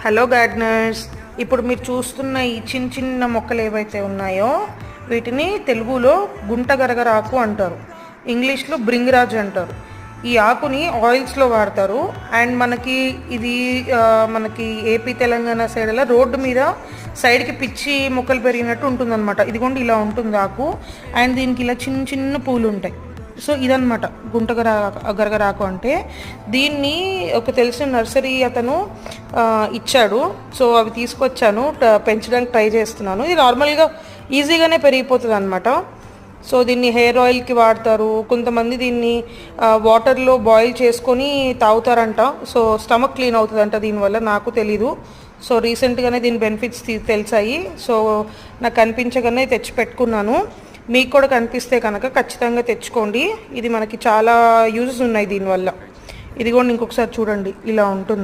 Hello gardeners, ఇప్పుడు మీరు చూస్తున్న ఈ చిన్న చిన్న మొక్కలు ఏవైతే ఉన్నాయో వీటిని తెలుగులో గుంటగరగరాకు అంటారు, ఇంగ్లీష్లో బ్రింగరాజ్ అంటారు. ఈ ఆకుని ఆయిల్స్లో వాడతారు. అండ్ మనకి ఇది మనకి ఏపీ తెలంగాణ సైడ్ అలా రోడ్డు మీద సైడ్కి పిచ్చి మొక్కలు పెరిగినట్టు ఉంటుందన్నమాట. ఇదిగోండి ఇలా ఉంటుంది ఆకు. అండ్ దీనికి ఇలా చిన్న చిన్న పూలు ఉంటాయి. సో ఇదనమాట గరగరాకు అంటే. దీన్ని ఒక తెలిసిన నర్సరీ అతను ఇచ్చాడు. సో అవి తీసుకొచ్చాను, పెంచడానికి ట్రై చేస్తున్నాను. ఇది నార్మల్గా ఈజీగానే పెరిగిపోతుంది అనమాట. సో దీన్ని హెయిర్ ఆయిల్కి వాడతారు. కొంతమంది దీన్ని వాటర్లో బాయిల్ చేసుకొని తాగుతారంట. సో స్టమక్ క్లీన్ అవుతుందంట దీనివల్ల. నాకు తెలీదు. సో రీసెంట్గానే దీని బెనిఫిట్స్ తెలిసాయి. సో నాకు కనిపించగానే తెచ్చి పెట్టుకున్నాను. మీకు కూడా కనిపిస్తే కనుక ఖచ్చితంగా తెచ్చుకోండి. ఇది మనకి చాలా యూజెస్ ఉన్నాయి దీనివల్ల. ఇది కూడా ఇంకొకసారి చూడండి, ఇలా ఉంటుంది.